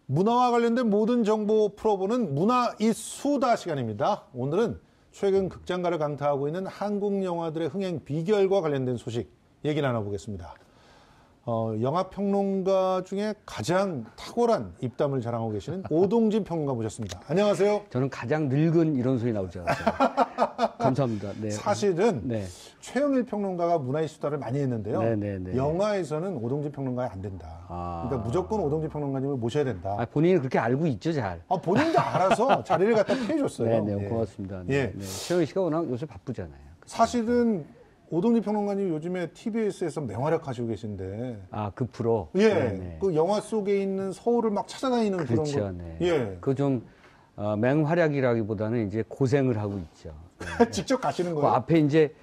문화와 관련된 모든 정보 풀어보는 문화 이수다 시간입니다. 오늘은 최근 극장가를 강타하고 있는 한국 영화들의 흥행 비결과 관련된 소식 얘기 나눠보겠습니다. 영화평론가 중에 가장 탁월한 입담을 자랑하고 계시는 오동진 평론가 모셨습니다. 안녕하세요. 저는 가장 늙은 이런 소리 나오지 않았어요. 감사합니다. 네. 사실은 최영일 평론가가 문화이수다를 많이 했는데요. 영화에서는 오동진 평론가가 안 된다. 그러니까 무조건 오동진 평론가님을 모셔야 된다. 본인이 그렇게 알고 있죠, 잘. 본인도 알아서 자리를 갖다 피해줬어요. 네, 고맙습니다. 최영일 씨가 워낙 요새 바쁘잖아요. 사실은 오동진 평론가님 요즘에 TBS에서 맹활약 하시고 계신데. 그 프로? 그 영화 속에 있는 서울을 막 찾아다니는 그렇죠, 그런 거. 그 좀, 맹활약이라기보다는 이제 고생을 하고 있죠. 직접 가시는 그 거예요? 앞에 이제,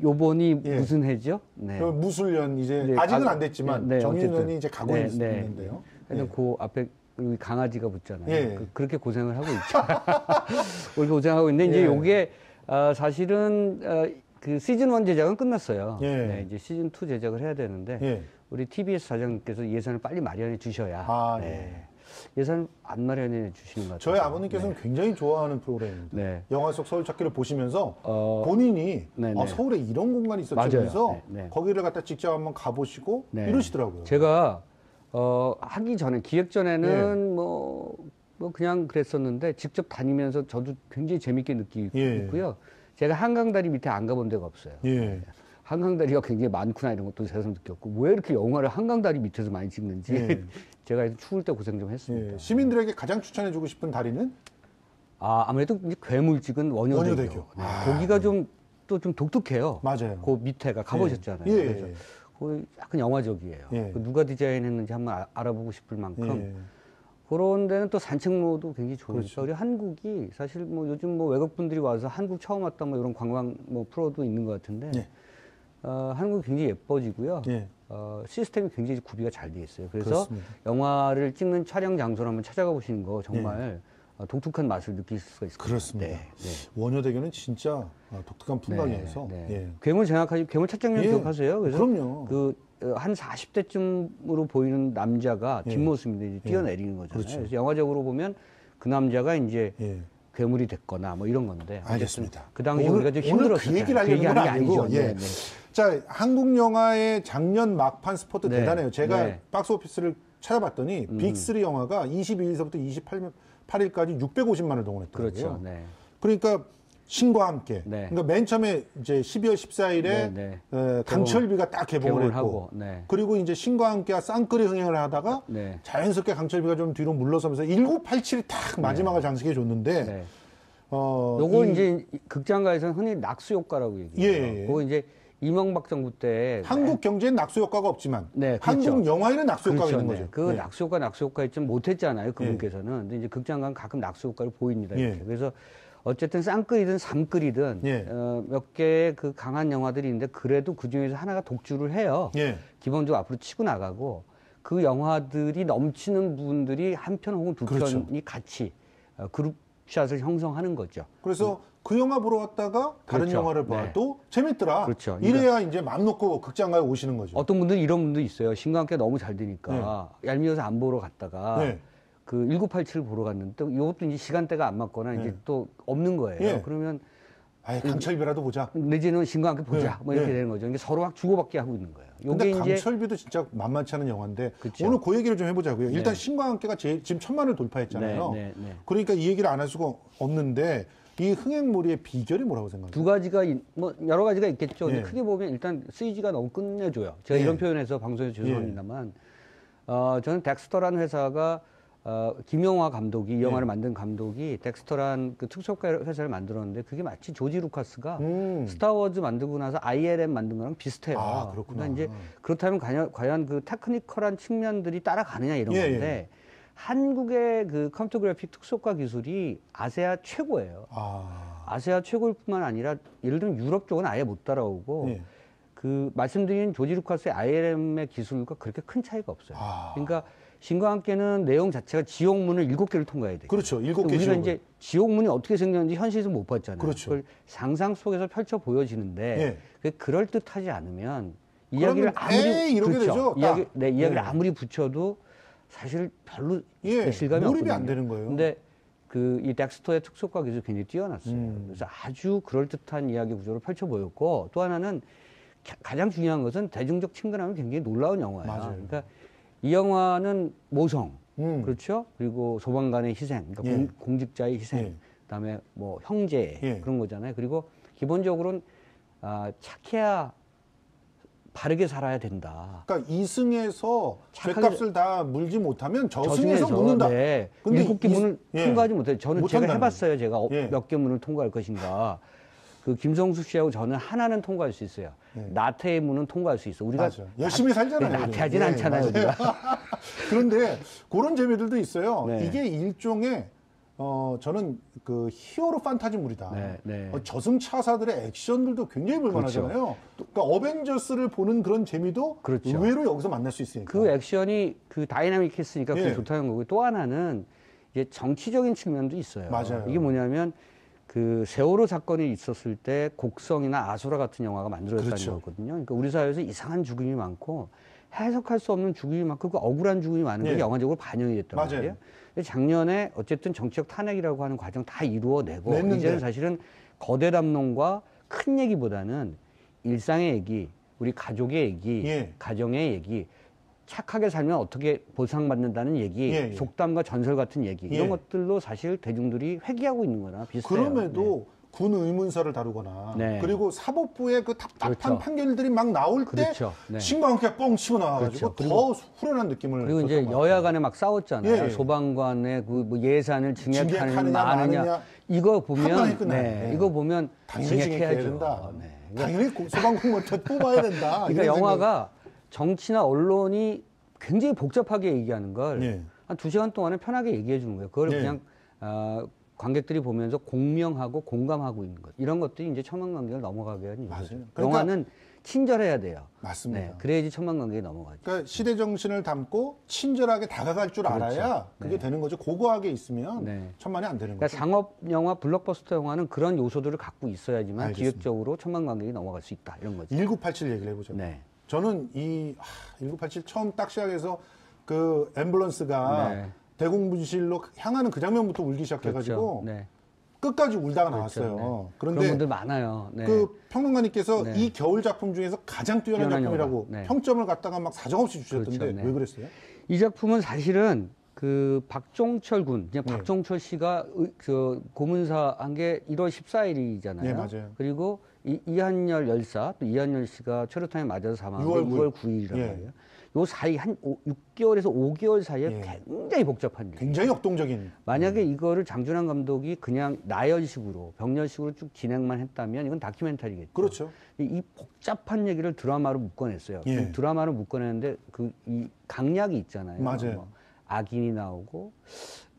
요번이 무슨 해죠? 무술년 이제, 아직은 안 됐지만, 정유년이 이제 가고 있는데요. 그 앞에 우리 강아지가 붙잖아요. 그렇게 고생을 하고 있죠. 그렇게 고생하고 있는데, 이제 요게, 사실은, 그 시즌 1 제작은 끝났어요. 이제 시즌 2 제작을 해야 되는데 우리 TBS 사장님께서 예산을 빨리 마련해 주셔야 예산을 안 마련해 주시는 것 같아요. 저희 아버님께서는 굉장히 좋아하는 프로그램입니다. 영화 속 서울 찾기를 보시면서 본인이 서울에 이런 공간이 있었죠. 거기를 갖다 직접 한번 가보시고 이러시더라고요. 제가 하기 전에 기획 전에는 뭐 그냥 그랬었는데 직접 다니면서 저도 굉장히 재밌게 느끼고 있고요. 제가 한강다리 밑에 안 가본 데가 없어요. 한강다리가 굉장히 많구나 이런 것도 새삼 느꼈고 왜 이렇게 영화를 한강다리 밑에서 많이 찍는지 제가 추울 때 고생 좀 했습니다. 시민들에게 가장 추천해주고 싶은 다리는? 아무래도 괴물 찍은 원효대교. 거기가 좀 독특해요. 맞아요. 그 밑에가 가보셨잖아요. 그래서 거기 약간 영화적이에요. 누가 디자인했는지 한번 알아보고 싶을 만큼 그런 데는 또 산책로도 굉장히 좋으니까 우리 한국이 사실 뭐 요즘 뭐 외국분들이 와서 한국 처음 왔다 뭐 이런 관광 뭐 프로도 있는 것 같은데 한국이 굉장히 예뻐지고요. 시스템이 굉장히 구비가 잘 돼 있어요. 그래서 그렇습니다. 영화를 찍는 촬영 장소를 한번 찾아가 보시는 거 정말 독특한 맛을 느낄 수가 있습니다. 그렇습니다. 원효대교는 진짜 독특한 풍광이어서. 괴물 괴물 찻장면 기억하세요? 그래서 그럼요. 한 40대쯤으로 보이는 남자가 뒷모습인데 이제 뛰어내리는 거잖아요. 그래서 영화적으로 보면 그 남자가 이제 괴물이 됐거나 뭐 이런 건데. 알겠습니다. 그 당시 우리가 좀 힘들었어요. 그 얘기를 하려는 건 아니고. 자, 한국 영화의 작년 막판 스포트 대단해요. 제가 박스오피스를 찾아봤더니 빅3 영화가 22일서부터 28일까지 650만 원을 동원했더라고요. 그렇죠. 그러니까 신과 함께. 그러니까 맨 처음에 이제 12월 14일에 강철비가 딱 개봉을 했고, 그리고 이제 신과 함께가 쌍끌이 흥행을 하다가 자연스럽게 강철비가 좀 뒤로 물러서면서 1987이 딱 마지막을 장식해 줬는데, 요거 이제 극장가에서는 흔히 낙수 효과라고 얘기해요. 그거 이제 이명박 정부 때 한국 경제엔 낙수 효과가 없지만 한국 영화에는 낙수 효과가 있는 거죠. 그 낙수 효과 좀 못했잖아요. 그분께서는. 근데 이제 극장가는 가끔 낙수 효과를 보입니다. 이렇게. 그래서 어쨌든 쌍끌이든 삼끌이든 몇 개의 그 강한 영화들이 있는데 그래도 그 중에서 하나가 독주를 해요. 기본적으로 앞으로 치고 나가고 그 영화들이 넘치는 부분들이 한 편 혹은 두 편이 같이 그룹샷을 형성하는 거죠. 그래서 그 영화 보러 왔다가 다른 영화를 봐도 재밌더라. 이래야 이제 마음 놓고 극장가에 오시는 거죠. 어떤 분들은 이런 분도 있어요. 신과 함께 너무 잘 되니까 얄미워서 안 보러 갔다가 그 1987 보러 갔는데 또 이것도 이제 시간대가 안 맞거나 이제 또 없는 거예요. 그러면 강철비라도 보자. 내지는 신과 함께 보자. 뭐 이렇게 되는 거죠. 이게 서로 막 주고받게 하고 있는 거예요. 근데 강철비도 진짜 만만치 않은 영화인데 오늘 그 얘기를 좀 해보자고요. 일단 신과 함께가 지금 1000만을 돌파했잖아요. 그러니까 이 얘기를 안 할 수가 없는데 이 흥행몰이의 비결이 뭐라고 생각하세요? 두 가지가 뭐 여러 가지가 있겠죠. 근데 크게 보면 일단 CG가 너무 끝내줘요. 제가 이런 표현해서 방송에서 죄송합니다만 저는 덱스터라는 회사가 김영화 감독이 이 영화를 만든 감독이 덱스터란 그 특수효과 회사를 만들었는데 그게 마치 조지 루카스가 스타워즈 만들고 나서 ILM 만든 거랑 비슷해요. 그렇구나. 그러니까 이제 그렇다면 과연 그 테크니컬한 측면들이 따라가느냐 이런 건데 한국의 그 컴퓨터 그래픽 특수효과 기술이 아시아 최고예요. 아시아 최고일 뿐만 아니라 예를 들면 유럽 쪽은 아예 못 따라오고 그 말씀드린 조지 루카스의 ILM의 기술과 그렇게 큰 차이가 없어요. 그러니까 신과 함께는 내용 자체가 지옥문을 7개를 통과해야 돼요. 그렇죠. 7개 우리가 이제 지옥문이 어떻게 생겼는지 현실에서 못 봤잖아요. 그걸 상상 속에서 펼쳐 보여지는데 그게 그럴듯하지 않으면 이야기를 아무리 이렇게 되죠. 이야기를 아무리 붙여도 사실 별로 예, 실감이 몰입이 없거든요. 안 되는 거예요. 근데 이 덱스터의 특수효과 기술이 굉장히 뛰어났어요. 그래서 아주 그럴듯한 이야기 구조를 펼쳐 보였고, 또 하나는 가장 중요한 것은 대중적 친근함이 굉장히 놀라운 영화예요. 맞아요. 그러니까 이 영화는 모성, 그렇죠? 그리고 소방관의 희생, 그러니까 예. 공직자의 희생, 예. 그다음에 뭐 형제 예. 그런 거잖아요. 그리고 기본적으로는 착해야 바르게 살아야 된다. 그러니까 2승에서 죗값을 다 물지 못하면 저승에서 묻는다. 네. 근데 7개 문을 통과하지 못해요. 저는 제가 해봤어요. 제가 몇 개 문을 통과할 것인가. 그 김성수 씨하고 저는 하나는 통과할 수 있어요. 나태의 문은 통과할 수 있어. 우리가 맞아. 열심히 살잖아요. 나태하진 않잖아요. 우리가. 그런데 그런 재미들도 있어요. 네. 이게 일종의 저는 그 히어로 판타지물이다. 네, 네. 저승차사들의 액션들도 굉장히 볼만하잖아요. 그렇죠. 그러니까 어벤져스를 보는 그런 재미도 그렇죠. 의외로 여기서 만날 수 있으니까. 그 액션이 그 다이나믹했으니까 그게 좋다는 거고, 또 하나는 이제 정치적인 측면도 있어요. 맞아요. 이게 뭐냐면 그 세월호 사건이 있었을 때 곡성이나 아수라 같은 영화가 만들어졌다는 그렇죠. 거거든요. 그러니까 우리 사회에서 이상한 죽음이 많고 해석할 수 없는 죽음이 많고 그 억울한 죽음이 많은 게 영화적으로 반영이 됐단 맞아요. 말이에요. 작년에 어쨌든 정치적 탄핵이라고 하는 과정 다 이루어내고 냈는데. 이제는 사실은 거대 담론과 큰 얘기보다는 일상의 얘기, 우리 가족의 얘기, 가정의 얘기, 착하게 살면 어떻게 보상받는다는 얘기, 속담과 전설 같은 얘기 이런 것들로 사실 대중들이 회귀하고 있는 거나 비슷해요. 그럼에도 군 의문사를 다루거나 그리고 사법부의 그 답답한 판결들이 막 나올 때 신과 함께 뻥 치고 나와가지고 더 후련한 느낌을. 그리고 이제 여야 간에 막 싸웠잖아요. 소방관의 그 뭐 예산을 증액하느냐 마느냐 이거 보면 이거 보면 증액해야 된다. 당연히 소방공무원 뽑아야 된다. 그러니까 영화가 정치나 언론이 굉장히 복잡하게 얘기하는 걸 한 2시간 동안에 편하게 얘기해 주는 거예요. 그걸 그냥 관객들이 보면서 공명하고 공감하고 있는 것. 이런 것들이 이제 천만관객을 넘어가게 하는 맞아요. 거죠. 그러니까 영화는 친절해야 돼요. 맞습니다. 네, 그래야지 천만관객이 넘어가죠. 그러니까 시대 정신을 담고 친절하게 다가갈 줄 알아야 그게 되는 거죠. 고고하게 있으면 천만이 안 되는 거죠. 그러니까 상업 영화, 블록버스터 영화는 그런 요소들을 갖고 있어야지만 기획적으로 천만관객이 넘어갈 수 있다. 이런 거죠. 1987 얘기를 해보죠. 저는 이 1987 처음 딱 시작해서 그 앰뷸런스가 대공분실로 향하는 그 장면부터 울기 시작해가지고 끝까지 울다가 나왔어요. 그런데 그런 분들 많아요. 그 평론가님께서 이 겨울 작품 중에서 가장 뛰어난 작품이라고 평점을 갖다가 막 사정없이 주셨던데 왜 그랬어요? 이 작품은 사실은 그 박종철 군, 그냥 박종철 씨가 그 고문사 한 게 1월 14일이잖아요. 네, 맞아요. 그리고 이한열 열사, 또 이한열 씨가 최루탄에 맞아서 사망한 게 6월 9일이란 말이에요. 요 사이 한 6개월에서 5개월 사이에 굉장히 복잡한 일. 굉장히 역동적인. 만약에 이거를 장준환 감독이 그냥 나열식으로, 병렬식으로 쭉 진행만 했다면 이건 다큐멘터리겠죠. 그렇죠. 이 복잡한 얘기를 드라마로 묶어냈어요. 드라마로 묶어내는데 이 강약이 있잖아요. 맞아요. 뭐 악인이 나오고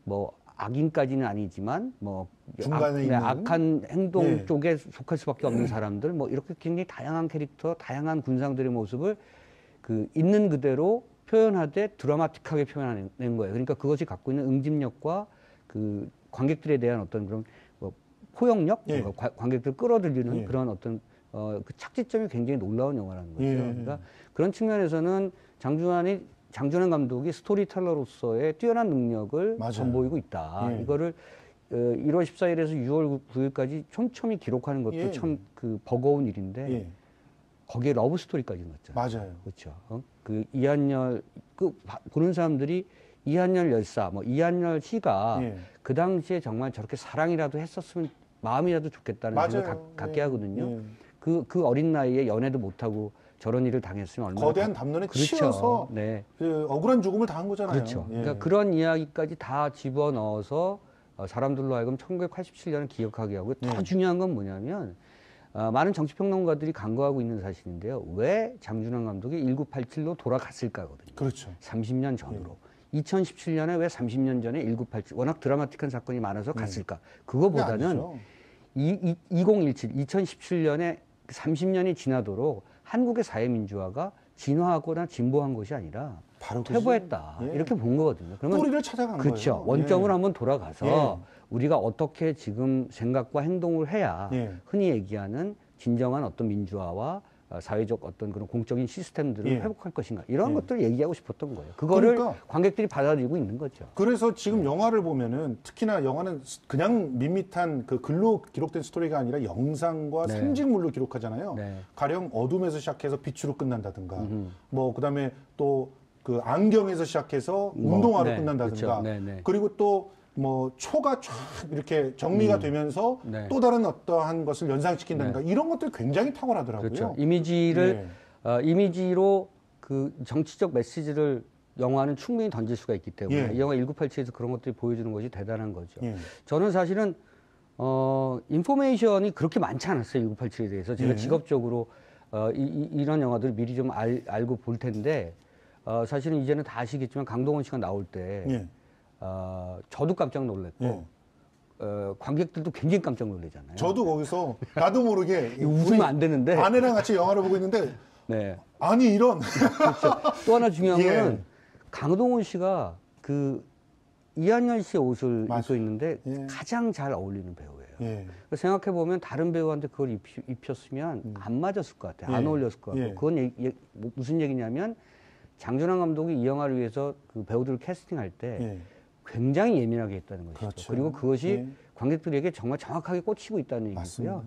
뭐 악인까지는 아니지만 뭐 중간에 있는 악한 행동 쪽에 속할 수밖에 없는 사람들 뭐 이렇게 굉장히 다양한 캐릭터, 다양한 군상들의 모습을 그 있는 그대로 표현하되 드라마틱하게 표현해낸 거예요. 그러니까 그것이 갖고 있는 응집력과 그 관객들에 대한 어떤 그런 뭐 포용력, 관객들 끌어들이는 그런 어떤 그 착지점이 굉장히 놀라운 영화라는 거죠. 그러니까 그런 측면에서는 장준환 감독이 스토리텔러로서의 뛰어난 능력을 선보이고 있다. 이거를 1월 14일에서 6월 9일까지 촘촘히 기록하는 것도 참 그 버거운 일인데 거기에 러브 스토리까지 넣었잖아요. 맞아요. 그렇죠. 그 이한열 보는 사람들이 이한열 열사, 뭐 이한열 씨가 그 당시에 정말 저렇게 사랑이라도 했었으면 마음이라도 좋겠다는 생각을 갖게 하거든요. 그 어린 나이에 연애도 못하고 저런 일을 당했으면 얼마나 거대한 담론에 치여서 그 억울한 죽음을 당한 거잖아요. 그렇죠. 그러니까 그런 이야기까지 다 집어넣어서 사람들로 하여금 1987년을 기억하게 하고 더 중요한 건 뭐냐면 많은 정치평론가들이 간과하고 있는 사실인데요. 왜 장준환 감독이 1987로 돌아갔을까거든요. 그렇죠. 30년 전으로. 2017년에 왜 30년 전에 1987 워낙 드라마틱한 사건이 많아서 갔을까? 그거보다는 2017, 2017년에 30년이 지나도록 한국의 사회민주화가 진화하거나 진보한 것이 아니라 바로 퇴보했다. 이렇게 본 거거든요. 그러면 뿌리를 찾아간 거예요. 그렇죠. 원점으로 한번 돌아가서 우리가 어떻게 지금 생각과 행동을 해야 흔히 얘기하는 진정한 어떤 민주화와 사회적 어떤 그런 공적인 시스템들을 회복할 것인가 이런 것들을 얘기하고 싶었던 거예요. 그거를 그러니까, 관객들이 받아들이고 있는 거죠. 그래서 지금 영화를 보면은 특히나 영화는 그냥 밋밋한 그 글로 기록된 스토리가 아니라 영상과 상징물로 기록하잖아요. 가령 어둠에서 시작해서 빛으로 끝난다든가 뭐 그다음에 또 그 안경에서 시작해서 운동화로 끝난다든가 그리고 또 뭐 초가 쫙 이렇게 정리가 되면서 또 다른 어떠한 것을 연상시킨다든가 이런 것들 굉장히 탁월하더라고요. 그렇죠. 이미지를 이미지로 그 정치적 메시지를 영화는 충분히 던질 수가 있기 때문에 이 영화 1987에서 그런 것들이 보여주는 것이 대단한 거죠. 저는 사실은 인포메이션이 그렇게 많지 않았어요. 1987에 대해서 제가 직업적으로 이런 영화들을 미리 좀 알고 볼 텐데 사실은 이제는 다 아시겠지만 강동원 씨가 나올 때 저도 깜짝 놀랐고 관객들도 굉장히 깜짝 놀라잖아요. 저도 거기서 나도 모르게 웃으면 안 되는데 아내랑 같이 영화를 보고 있는데 아니 이런 그렇죠. 또 하나 중요한 거는 강동원 씨가 그 이한열 씨의 옷을 입고 있는데 가장 잘 어울리는 배우예요. 생각해 보면 다른 배우한테 그걸 입혔으면 안 맞았을 것 같아요. 안 어울렸을 것 같고 그건 무슨 얘기냐면 장준환 감독이 이 영화를 위해서 그 배우들을 캐스팅할 때 굉장히 예민하게 했다는 것이죠. 그렇죠. 그리고 그것이 관객들에게 정말 정확하게 꽂히고 있다는 얘기고요.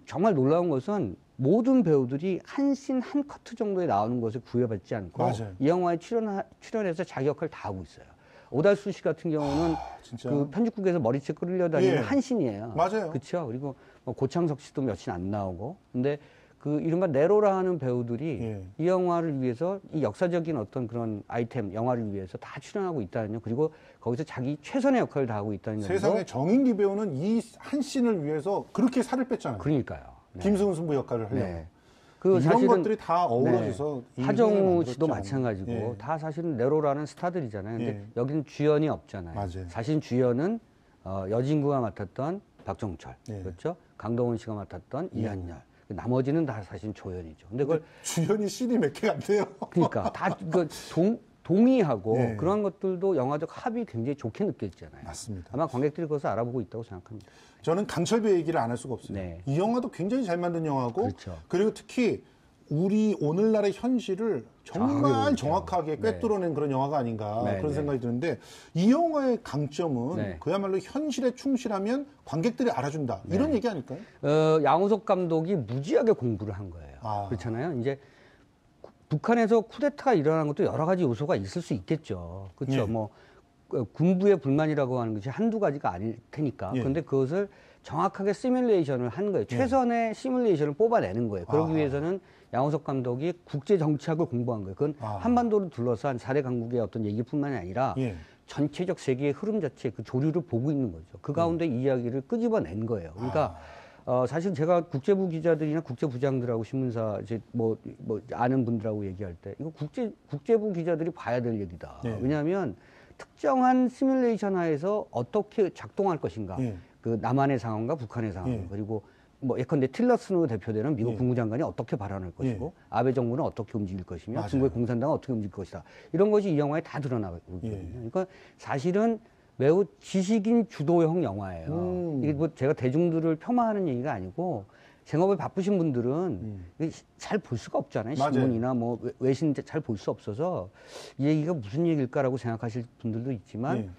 정말 놀라운 것은 모든 배우들이 한 씬 한 커트 정도에 나오는 것을 구애받지 않고 이 영화에 출연해서 자기 역할을 다 하고 있어요. 오달수 씨 같은 경우는 그 편집국에서 머리채 끌려다니는 한 씬이에요. 맞아요. 그렇죠. 그리고 뭐 고창석 씨도 몇 씬 안 나오고. 근데 그 이른바 네로라 하는 배우들이 이 영화를 위해서 이 역사적인 어떤 그런 아이템 영화를 위해서 다 출연하고 있다는 점 그리고 거기서 자기 최선의 역할을 다하고 있다는 점. 세상에 정인기 배우는 이 한 씬을 위해서 그렇게 살을 뺐잖아요. 그러니까요. 김승훈 승부 역할을 하려고. 그 이런 것들이 다 어우러져서 하정우 씨도 마찬가지고 다 사실은 네로라는 스타들이잖아요. 근데 여기는 주연이 없잖아요. 맞아요. 사실 주연은 여진구가 맡았던 박정철, 그렇죠? 강동원 씨가 맡았던 이한열. 나머지는 다 사실 조연이죠. 근데 그걸 주연이 씬이 몇 개가 안 돼요. 그러니까 다 동의하고 그런 것들도 영화적 합이 굉장히 좋게 느껴지잖아요. 맞습니다. 아마 관객들이 그것을 알아보고 있다고 생각합니다. 저는 강철배 얘기를 안 할 수가 없어요. 이 영화도 굉장히 잘 만든 영화고 그리고 특히 우리 오늘날의 현실을 정말 정확하게 꿰뚫어낸 그런 영화가 아닌가 그런 생각이 드는데 이 영화의 강점은 그야말로 현실에 충실하면 관객들이 알아준다 이런 얘기 아닐까요? 양우석 감독이 무지하게 공부를 한 거예요. 그렇잖아요. 이제 북한에서 쿠데타가 일어난 것도 여러 가지 요소가 있을 수 있겠죠. 그렇죠. 뭐 군부의 불만이라고 하는 것이 한두 가지가 아닐 테니까. 그런데 그것을 정확하게 시뮬레이션을 한 거예요. 최선의 시뮬레이션을 뽑아내는 거예요. 그러기 위해서는 양우석 감독이 국제 정치학을 공부한 거예요. 그건 한반도를 둘러싼 4대 강국의 어떤 얘기뿐만이 아니라 전체적 세계의 흐름 자체 그 조류를 보고 있는 거죠. 그 가운데 이야기를 끄집어낸 거예요. 그러니까 사실 제가 국제부 기자들이나 국제부장들하고 신문사 이제 뭐 아는 분들하고 얘기할 때 이거 국제부 기자들이 봐야 될 얘기다. 왜냐하면 특정한 시뮬레이션 하에서 어떻게 작동할 것인가. 그 남한의 상황과 북한의 상황 그리고 뭐 예컨대 틸러슨으로 대표되는 미국 국무장관이 어떻게 발언할 것이고 아베 정부는 어떻게 움직일 것이며 중국의 공산당은 어떻게 움직일 것이다. 이런 것이 이 영화에 다 드러나고 있거든요. 그러니까 사실은 매우 지식인 주도형 영화예요. 이게 뭐 제가 대중들을 폄하하는 얘기가 아니고 생업에 바쁘신 분들은 잘 볼 수가 없잖아요. 신문이나 뭐 외신 잘 볼 수 없어서 이 얘기가 무슨 얘기일까라고 생각하실 분들도 있지만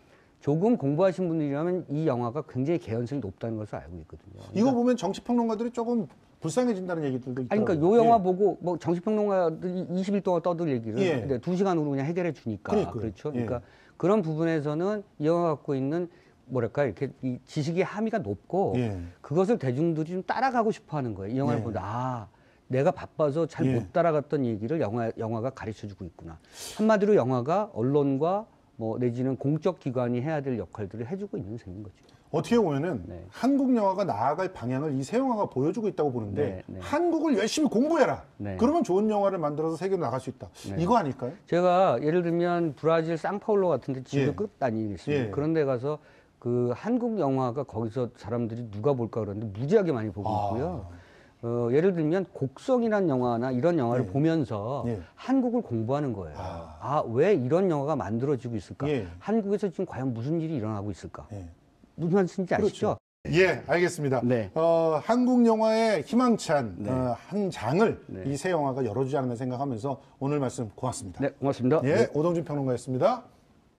조금 공부하신 분들이라면 이 영화가 굉장히 개연성이 높다는 것을 알고 있거든요. 그러니까 이거 보면 정치평론가들이 조금 불쌍해진다는 얘기들도 있더라고요. 그러니까 이 영화 보고 뭐 정치평론가들이 20일 동안 떠들 얘기를 2시간으로 그냥 해결해 주니까 그렇죠. 그러니까 그런 부분에서는 이 영화가 갖고 있는 뭐랄까 이렇게 이 지식의 함의가 높고 그것을 대중들이 좀 따라가고 싶어하는 거예요. 이 영화를 보다 내가 바빠서 잘 못 따라갔던 얘기를 영화가 가르쳐주고 있구나. 한마디로 영화가 언론과 뭐 내지는 공적 기관이 해야 될 역할들을 해주고 있는 셈인 거죠. 어떻게 보면은 한국 영화가 나아갈 방향을 이 세 영화가 보여주고 있다고 보는데 한국을 열심히 공부해라. 그러면 좋은 영화를 만들어서 세계로 나갈 수 있다. 이거 아닐까요? 제가 예를 들면 브라질 상파울로 같은 데 지도 끝 다니겠습니다. 그런 데 가서 그 한국 영화가 거기서 사람들이 누가 볼까 그러는데 무지하게 많이 보고 있고요. 예를 들면 곡성이라는 영화나 이런 영화를 보면서 한국을 공부하는 거예요. 왜 이런 영화가 만들어지고 있을까? 한국에서 지금 과연 무슨 일이 일어나고 있을까? 무슨 말씀인지 아시죠? 예, 알겠습니다. 네. 한국 영화의 희망찬 한 장을 이 새 영화가 열어주지 않나 생각하면서 오늘 말씀 고맙습니다. 네, 고맙습니다. 예, 오동진 평론가였습니다.